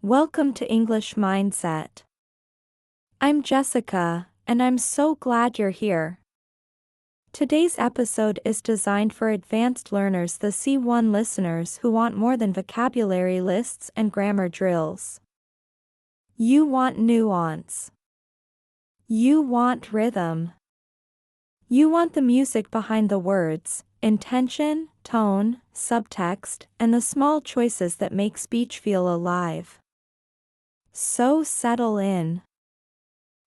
Welcome to English Mindset. I'm Jessica, and I'm so glad you're here. Today's episode is designed for advanced learners, the C1 listeners who want more than vocabulary lists and grammar drills. You want nuance. You want rhythm. You want the music behind the words, intention, tone, subtext, and the small choices that make speech feel alive. So settle in.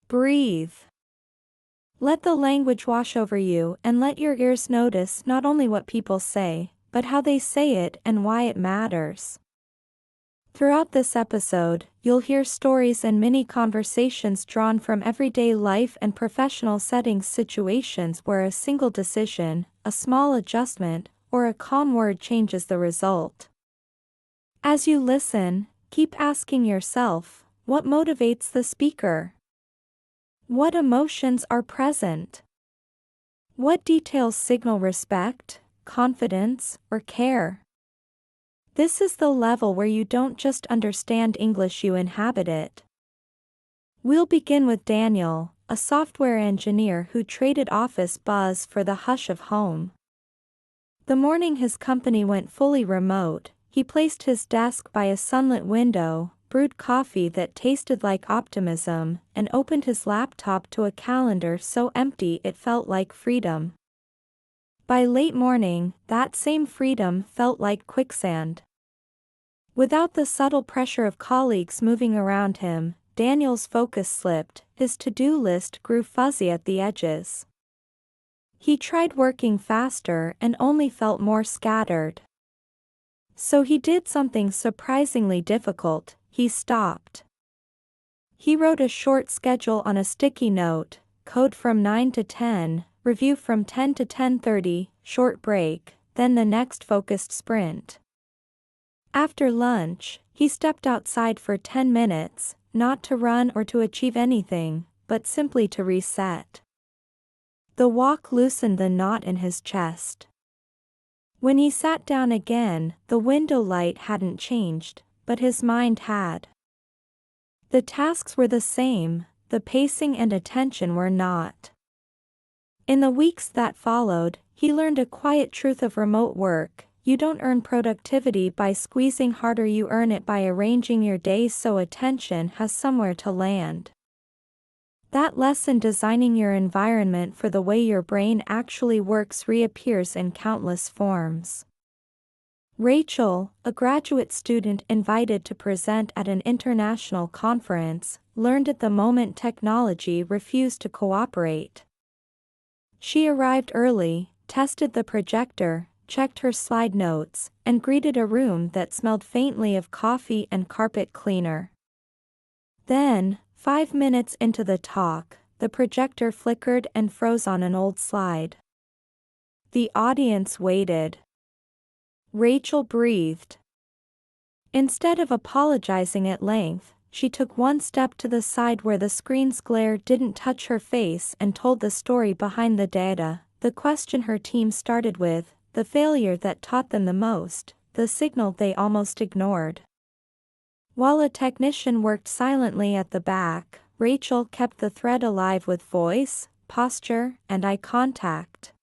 Breathe. Let the language wash over you and let your ears notice not only what people say, but how they say it and why it matters. Throughout this episode, you'll hear stories and mini conversations drawn from everyday life and professional settings, situations where a single decision, a small adjustment, or a calm word changes the result. As you listen, keep asking yourself, what motivates the speaker? What emotions are present? What details signal respect, confidence, or care? This is the level where you don't just understand English, you inhabit it. We'll begin with Daniel, a software engineer who traded office buzz for the hush of home. The morning his company went fully remote, he placed his desk by a sunlit window, brewed coffee that tasted like optimism, and opened his laptop to a calendar so empty it felt like freedom. By late morning, that same freedom felt like quicksand. Without the subtle pressure of colleagues moving around him, Daniel's focus slipped, his to-do list grew fuzzy at the edges. He tried working faster and only felt more scattered. So he did something surprisingly difficult. He stopped. He wrote a short schedule on a sticky note, code from 9 to 10, review from 10 to 10:30, short break, then the next focused sprint. After lunch, he stepped outside for 10 minutes, not to run or to achieve anything, but simply to reset. The walk loosened the knot in his chest. When he sat down again, the window light hadn't changed, but his mind had. The tasks were the same, the pacing and attention were not. In the weeks that followed, he learned a quiet truth of remote work: you don't earn productivity by squeezing harder, you earn it by arranging your day so attention has somewhere to land. That lesson, designing your environment for the way your brain actually works, reappears in countless forms. Rachel, a graduate student invited to present at an international conference, learned at the moment technology refused to cooperate. She arrived early, tested the projector, checked her slide notes, and greeted a room that smelled faintly of coffee and carpet cleaner. Then, 5 minutes into the talk, the projector flickered and froze on an old slide. The audience waited. Rachel breathed. Instead of apologizing at length, she took one step to the side where the screen's glare didn't touch her face and told the story behind the data, the question her team started with, the failure that taught them the most, the signal they almost ignored. While a technician worked silently at the back, Rachel kept the thread alive with voice, posture, and eye contact.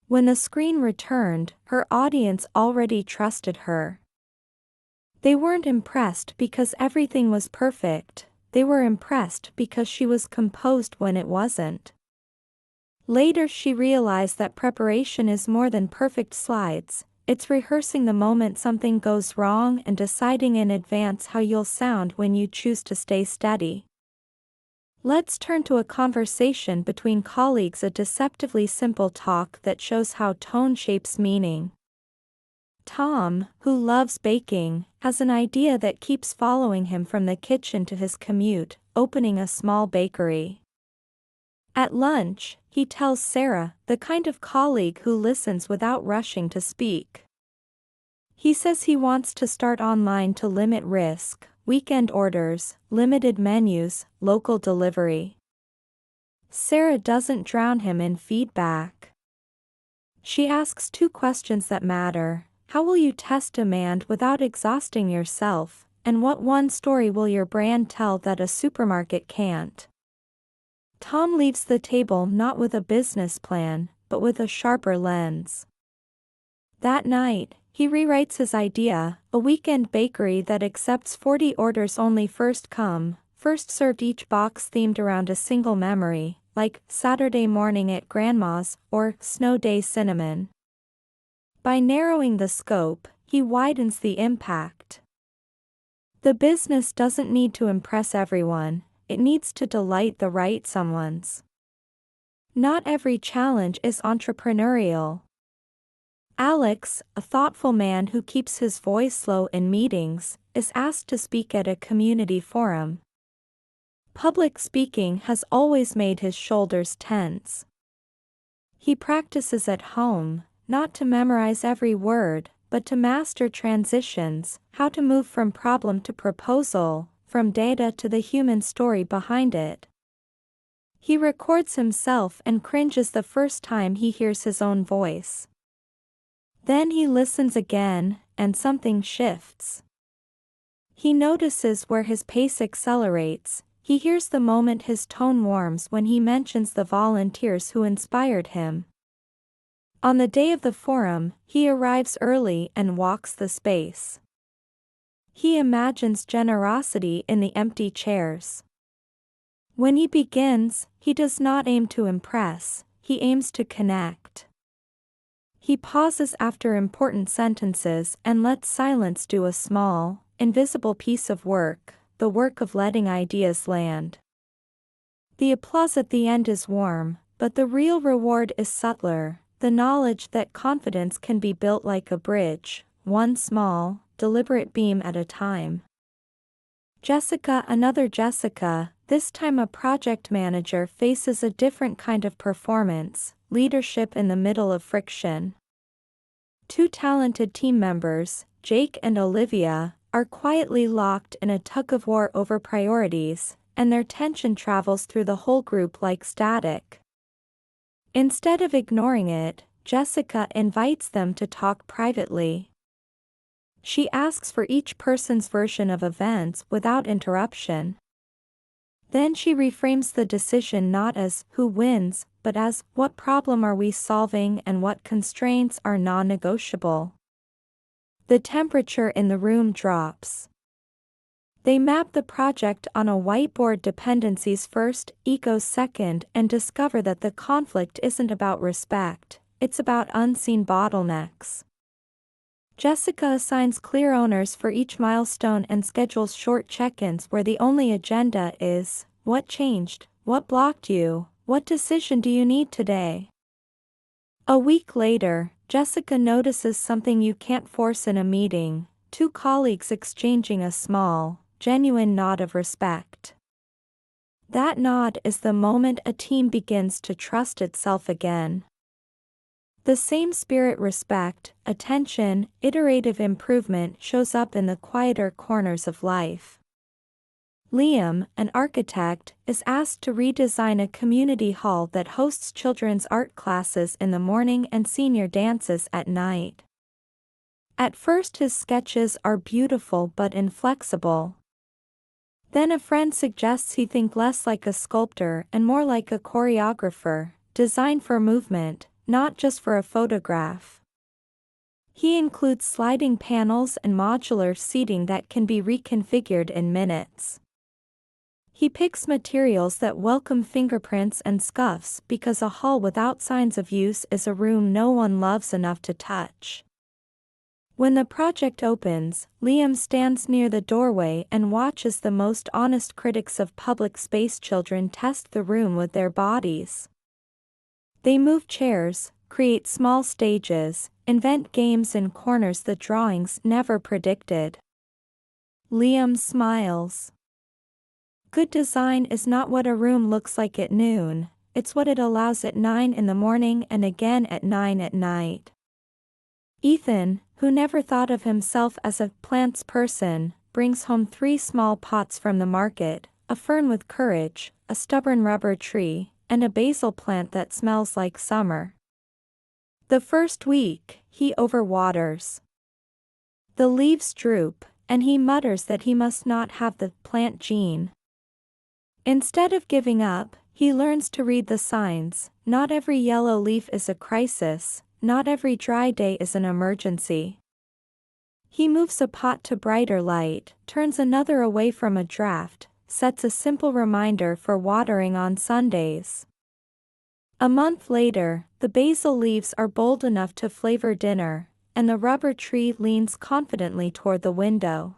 When the screen returned, her audience already trusted her. They weren't impressed because everything was perfect, they were impressed because she was composed when it wasn't. Later she realized that preparation is more than perfect slides, it's rehearsing the moment something goes wrong and deciding in advance how you'll sound when you choose to stay steady. Let's turn to a conversation between colleagues, a deceptively simple talk that shows how tone shapes meaning. Tom, who loves baking, has an idea that keeps following him from the kitchen to his commute: opening a small bakery. At lunch, he tells Sarah, the kind of colleague who listens without rushing to speak. He says he wants to start online to limit risk: weekend orders, limited menus, local delivery. Sarah doesn't drown him in feedback. She asks two questions that matter: how will you test demand without exhausting yourself, and what one story will your brand tell that a supermarket can't? Tom leaves the table not with a business plan, but with a sharper lens. That night, he rewrites his idea, a weekend bakery that accepts 40 orders only first come, first served, each box themed around a single memory, like Saturday morning at Grandma's or Snow Day Cinnamon. By narrowing the scope, he widens the impact. The business doesn't need to impress everyone, it needs to delight the right someones. Not every challenge is entrepreneurial. Alex, a thoughtful man who keeps his voice low in meetings, is asked to speak at a community forum. Public speaking has always made his shoulders tense. He practices at home, not to memorize every word, but to master transitions, how to move from problem to proposal, from data to the human story behind it. He records himself and cringes the first time he hears his own voice. Then he listens again, and something shifts. He notices where his pace accelerates, he hears the moment his tone warms when he mentions the volunteers who inspired him. On the day of the forum, he arrives early and walks the space. He imagines generosity in the empty chairs. When he begins, he does not aim to impress, he aims to connect. He pauses after important sentences and lets silence do a small, invisible piece of work, the work of letting ideas land. The applause at the end is warm, but the real reward is subtler, the knowledge that confidence can be built like a bridge, one small, deliberate beam at a time. Jessica, another Jessica, this time a project manager, faces a different kind of performance, leadership in the middle of friction. Two talented team members, Jake and Olivia, are quietly locked in a tug-of-war over priorities, and their tension travels through the whole group like static. Instead of ignoring it, Jessica invites them to talk privately. She asks for each person's version of events without interruption. Then she reframes the decision not as who wins, but as what problem are we solving and what constraints are non-negotiable. The temperature in the room drops. They map the project on a whiteboard, dependencies first, egos second, and discover that the conflict isn't about respect, it's about unseen bottlenecks. Jessica assigns clear owners for each milestone and schedules short check-ins where the only agenda is, what changed, what blocked you, what decision do you need today? A week later, Jessica notices something you can't force in a meeting, two colleagues exchanging a small, genuine nod of respect. That nod is the moment a team begins to trust itself again. The same spirit, respect, attention, iterative improvement shows up in the quieter corners of life. Liam, an architect, is asked to redesign a community hall that hosts children's art classes in the morning and senior dances at night. At first his sketches are beautiful but inflexible. Then a friend suggests he think less like a sculptor and more like a choreographer, designed for movement, not just for a photograph. He includes sliding panels and modular seating that can be reconfigured in minutes. He picks materials that welcome fingerprints and scuffs because a hall without signs of use is a room no one loves enough to touch. When the project opens, Liam stands near the doorway and watches the most honest critics of public space children test the room with their bodies. They move chairs, create small stages, invent games in corners the drawings never predicted. Liam smiles. Good design is not what a room looks like at noon, it's what it allows at 9 in the morning and again at 9 at night. Ethan, who never thought of himself as a plants person, brings home 3 small pots from the market, a fern with courage, a stubborn rubber tree, and a basil plant that smells like summer. The first week, he overwaters. The leaves droop, and he mutters that he must not have the plant gene. Instead of giving up, he learns to read the signs. Not every yellow leaf is a crisis, not every dry day is an emergency. He moves a pot to brighter light, turns another away from a draft, sets a simple reminder for watering on Sundays. A month later, the basil leaves are bold enough to flavor dinner, and the rubber tree leans confidently toward the window.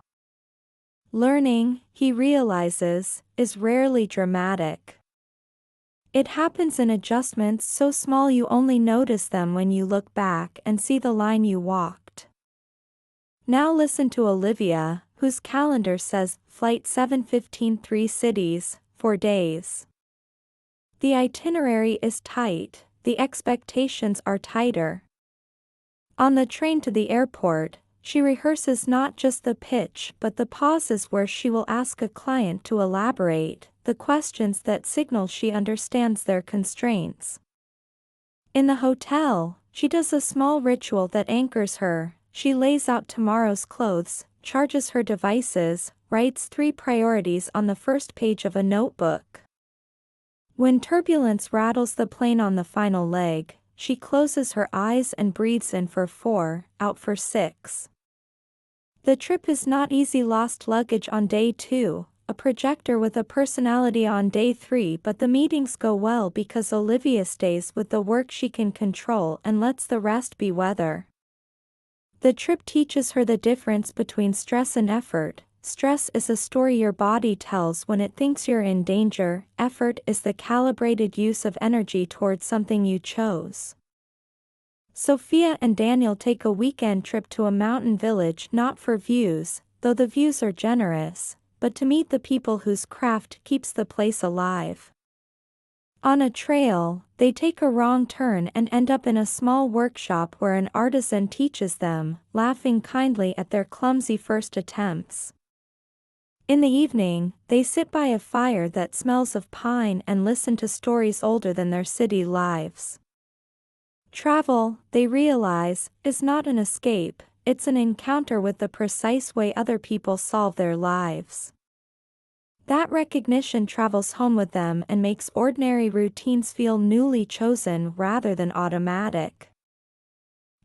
Learning, he realizes, is rarely dramatic. It happens in adjustments so small you only notice them when you look back and see the line you walked. Now listen to Olivia, whose calendar says Flight 715 3 cities, 4 days. The itinerary is tight, the expectations are tighter. On the train to the airport, she rehearses not just the pitch but the pauses where she will ask a client to elaborate, the questions that signal she understands their constraints. In the hotel, she does a small ritual that anchors her. She lays out tomorrow's clothes, charges her devices, writes 3 priorities on the first page of a notebook. When turbulence rattles the plane on the final leg, she closes her eyes and breathes in for 4, out for 6. The trip is not easy. Lost luggage on day 2, a projector with a personality on day 3, but the meetings go well because Olivia stays with the work she can control and lets the rest be weather. The trip teaches her the difference between stress and effort. Stress is a story your body tells when it thinks you're in danger. Effort is the calibrated use of energy towards something you chose. Sophia and Daniel take a weekend trip to a mountain village, not for views, though the views are generous, but to meet the people whose craft keeps the place alive. On a trail, they take a wrong turn and end up in a small workshop where an artisan teaches them, laughing kindly at their clumsy first attempts. In the evening, they sit by a fire that smells of pine and listen to stories older than their city lives. Travel, they realize, is not an escape, it's an encounter with the precise way other people solve their lives. That recognition travels home with them and makes ordinary routines feel newly chosen rather than automatic.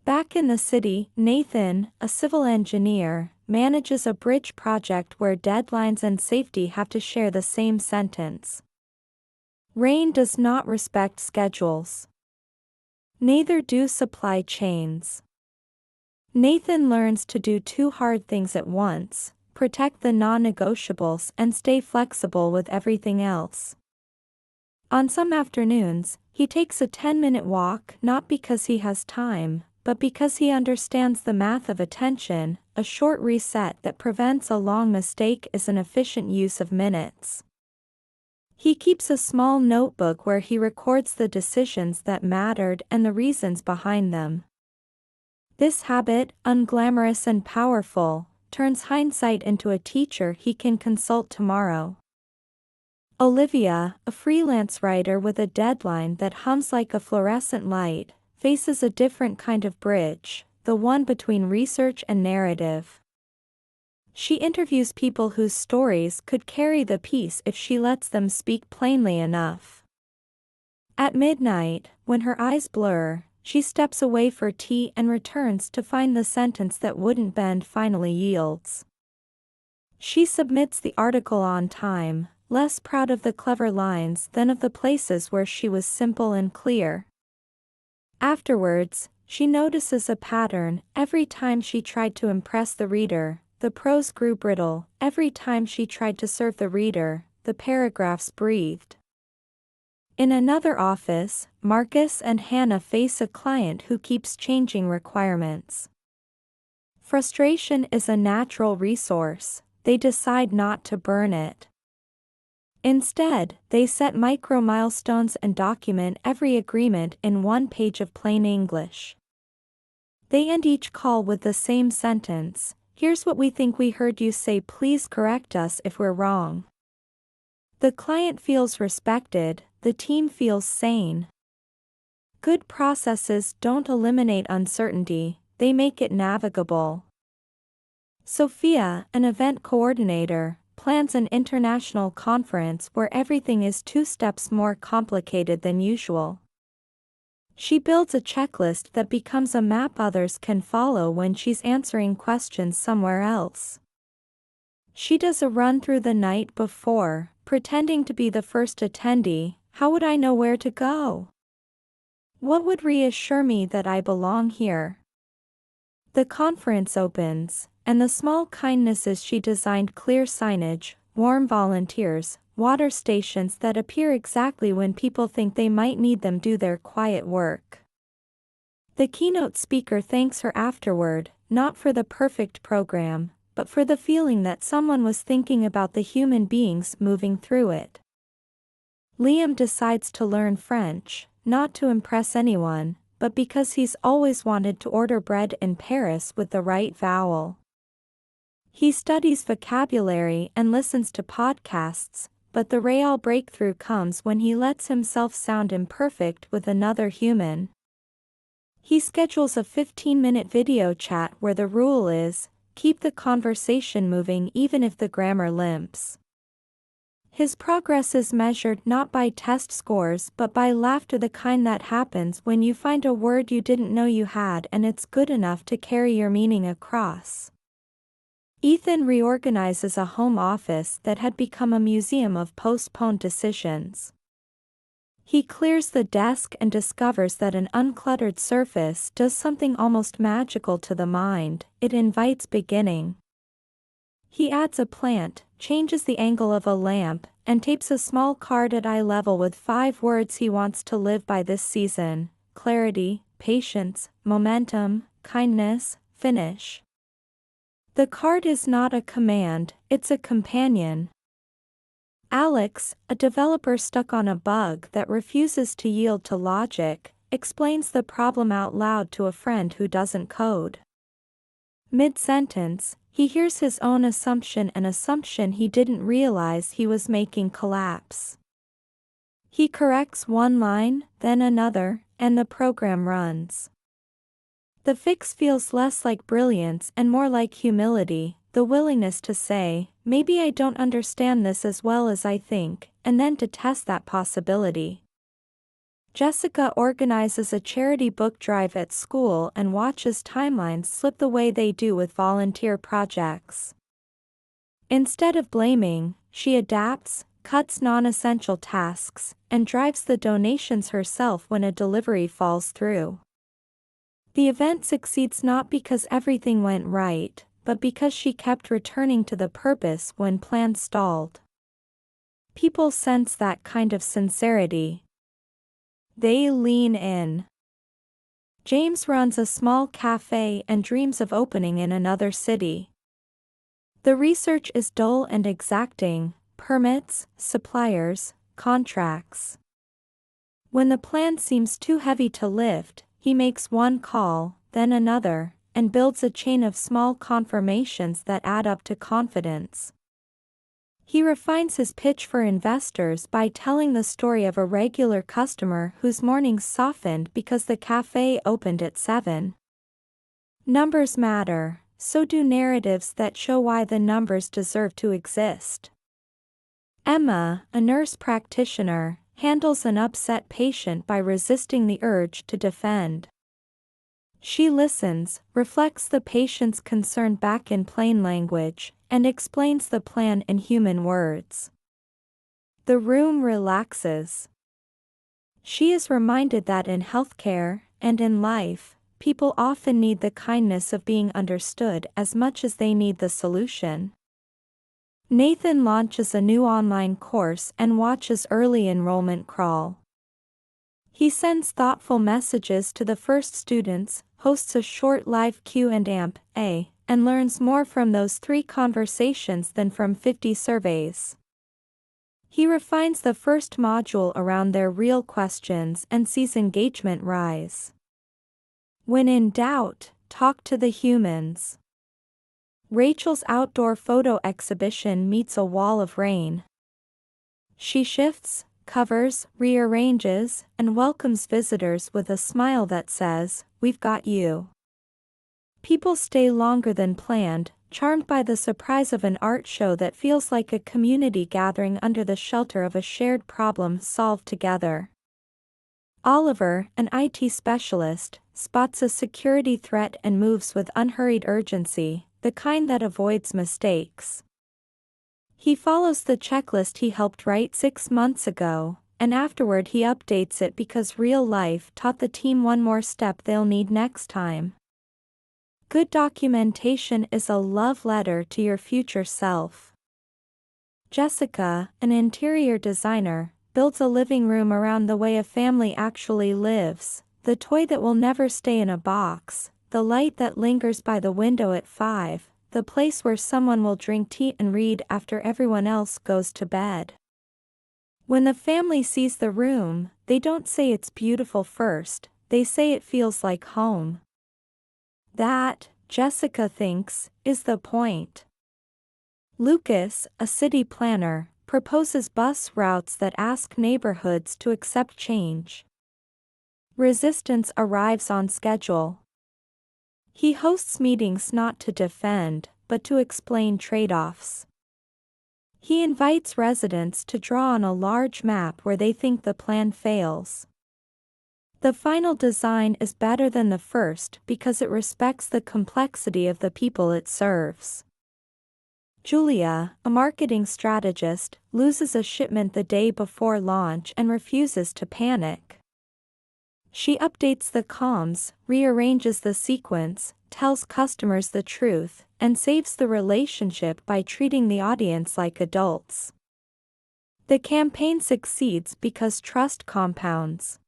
Back in the city, Nathan, a civil engineer, manages a bridge project where deadlines and safety have to share the same sentence. Rain does not respect schedules. Neither do supply chains. Nathan learns to do 2 hard things at once: protect the non-negotiables and stay flexible with everything else. On some afternoons, he takes a 10-minute walk not because he has time, but because he understands the math of attention. A short reset that prevents a long mistake is an efficient use of minutes. He keeps a small notebook where he records the decisions that mattered and the reasons behind them. This habit, unglamorous and powerful, turns hindsight into a teacher he can consult tomorrow. Olivia, a freelance writer with a deadline that hums like a fluorescent light, faces a different kind of bridge, the one between research and narrative. She interviews people whose stories could carry the piece if she lets them speak plainly enough. At midnight, when her eyes blur, she steps away for tea and returns to find the sentence that wouldn't bend finally yields. She submits the article on time, less proud of the clever lines than of the places where she was simple and clear. Afterwards, she notices a pattern. Every time she tried to impress the reader, the prose grew brittle. Every time she tried to serve the reader, the paragraphs breathed. In another office, Marcus and Hannah face a client who keeps changing requirements. Frustration is a natural resource. They decide not to burn it. Instead, they set micro milestones and document every agreement in 1 page of plain English. They end each call with the same sentence: "Here's what we think we heard you say, please correct us if we're wrong." The client feels respected, the team feels sane. Good processes don't eliminate uncertainty, they make it navigable. Sophia, an event coordinator, plans an international conference where everything is 2 steps more complicated than usual. She builds a checklist that becomes a map others can follow when she's answering questions somewhere else. She does a run through the night before, pretending to be the first attendee. How would I know where to go? What would reassure me that I belong here? The conference opens, and the small kindnesses she designed: clear signage, warm volunteers, water stations that appear exactly when people think they might need them, do their quiet work. The keynote speaker thanks her afterward, not for the perfect program, but for the feeling that someone was thinking about the human beings moving through it. Liam decides to learn French, not to impress anyone, but because he's always wanted to order bread in Paris with the right vowel. He studies vocabulary and listens to podcasts, but the real breakthrough comes when he lets himself sound imperfect with another human. He schedules a 15-minute video chat where the rule is, keep the conversation moving even if the grammar limps. His progress is measured not by test scores but by laughter, the kind that happens when you find a word you didn't know you had and it's good enough to carry your meaning across. Ethan reorganizes a home office that had become a museum of postponed decisions. He clears the desk and discovers that an uncluttered surface does something almost magical to the mind: it invites beginning. He adds a plant, changes the angle of a lamp, and tapes a small card at eye level with 5 words he wants to live by this season: clarity, patience, momentum, kindness, finish. The card is not a command, it's a companion. Alex, a developer stuck on a bug that refuses to yield to logic, explains the problem out loud to a friend who doesn't code. Mid-sentence, he hears his own assumption, an assumption he didn't realize he was making, collapse. He corrects one line, then another, and the program runs. The fix feels less like brilliance and more like humility, the willingness to say, maybe I don't understand this as well as I think, and then to test that possibility. Jessica organizes a charity book drive at school and watches timelines slip the way they do with volunteer projects. Instead of blaming, she adapts, cuts non-essential tasks, and drives the donations herself when a delivery falls through. The event succeeds not because everything went right, but because she kept returning to the purpose when plans stalled. People sense that kind of sincerity. They lean in. James runs a small cafe and dreams of opening in another city. The research is dull and exacting: permits, suppliers, contracts. When the plan seems too heavy to lift, he makes one call, then another, and builds a chain of small confirmations that add up to confidence. He refines his pitch for investors by telling the story of a regular customer whose mornings softened because the cafe opened at 7. Numbers matter, so do narratives that show why the numbers deserve to exist. Emma, a nurse practitioner, handles an upset patient by resisting the urge to defend. She listens, reflects the patient's concern back in plain language, and explains the plan in human words. The room relaxes. She is reminded that in healthcare, and in life, people often need the kindness of being understood as much as they need the solution. Nathan launches a new online course and watches early enrollment crawl. He sends thoughtful messages to the first students, hosts a short live Q&A, and learns more from those 3 conversations than from 50 surveys. He refines the first module around their real questions and sees engagement rise. When in doubt, talk to the humans. Rachel's outdoor photo exhibition meets a wall of rain. She shifts, covers, rearranges, and welcomes visitors with a smile that says, "We've got you." People stay longer than planned, charmed by the surprise of an art show that feels like a community gathering under the shelter of a shared problem solved together. Oliver, an IT specialist, spots a security threat and moves with unhurried urgency, the kind that avoids mistakes. He follows the checklist he helped write 6 months ago, and afterward he updates it because real life taught the team one more step they'll need next time. Good documentation is a love letter to your future self. Jessica, an interior designer, builds a living room around the way a family actually lives, the toy that will never stay in a box, the light that lingers by the window at 5, the place where someone will drink tea and read after everyone else goes to bed. When the family sees the room, they don't say it's beautiful first, they say it feels like home. That, Jessica thinks, is the point. Lucas, a city planner, proposes bus routes that ask neighborhoods to accept change. Resistance arrives on schedule. He hosts meetings not to defend, but to explain trade-offs. He invites residents to draw on a large map where they think the plan fails. The final design is better than the first because it respects the complexity of the people it serves. Julia, a marketing strategist, loses a shipment the day before launch and refuses to panic. She updates the comms, rearranges the sequence, tells customers the truth, and saves the relationship by treating the audience like adults. The campaign succeeds because trust compounds.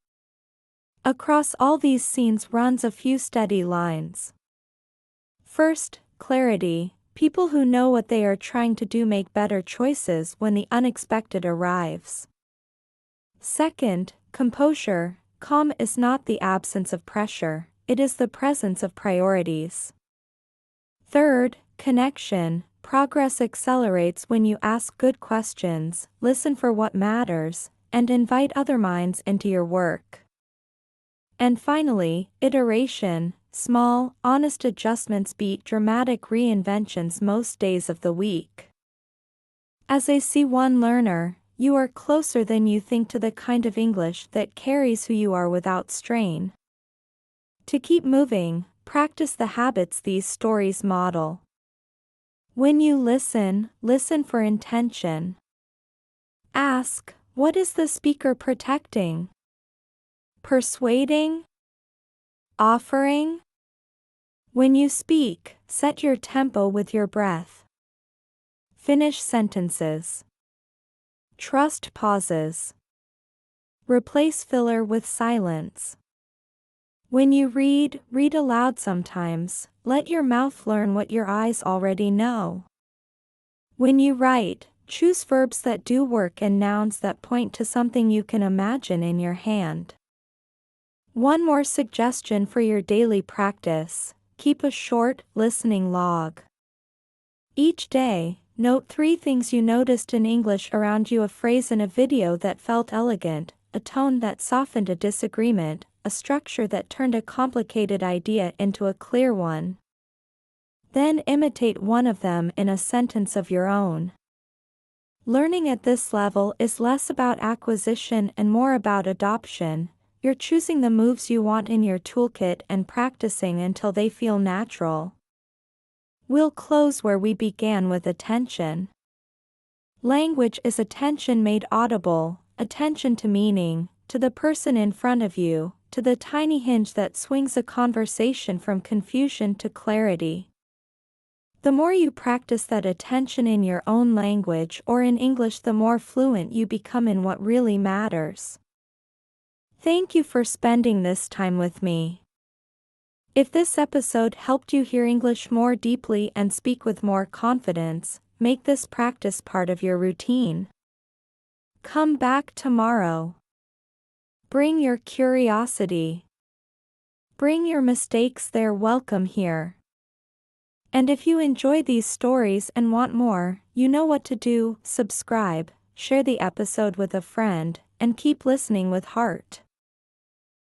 Across all these scenes runs a few steady lines. First, clarity. People who know what they are trying to do make better choices when the unexpected arrives. Second, composure. Calm is not the absence of pressure, it is the presence of priorities. Third, connection. Progress accelerates when you ask good questions, listen for what matters, and invite other minds into your work. And finally, iteration. Small, honest adjustments beat dramatic reinventions most days of the week. As a C1 learner, you are closer than you think to the kind of English that carries who you are without strain. To keep moving, practice the habits these stories model. When you listen, listen for intention. Ask, what is the speaker protecting? Persuading? Offering? When you speak, set your tempo with your breath. Finish sentences. Trust pauses. Replace filler with silence. When you read, read aloud sometimes, let your mouth learn what your eyes already know. When you write, choose verbs that do work and nouns that point to something you can imagine in your hand. One more suggestion for your daily practice: keep a short, listening log. Each day, note 3 things you noticed in English around you: a phrase in a video that felt elegant, a tone that softened a disagreement, a structure that turned a complicated idea into a clear one. Then imitate one of them in a sentence of your own. Learning at this level is less about acquisition and more about adoption. You're choosing the moves you want in your toolkit and practicing until they feel natural. We'll close where we began, with attention. Language is attention made audible, attention to meaning, to the person in front of you, to the tiny hinge that swings a conversation from confusion to clarity. The more you practice that attention in your own language or in English, the more fluent you become in what really matters. Thank you for spending this time with me. If this episode helped you hear English more deeply and speak with more confidence, make this practice part of your routine. Come back tomorrow. Bring your curiosity. Bring your mistakes, they're welcome here. And if you enjoy these stories and want more, you know what to do: subscribe, share the episode with a friend, and keep listening with heart.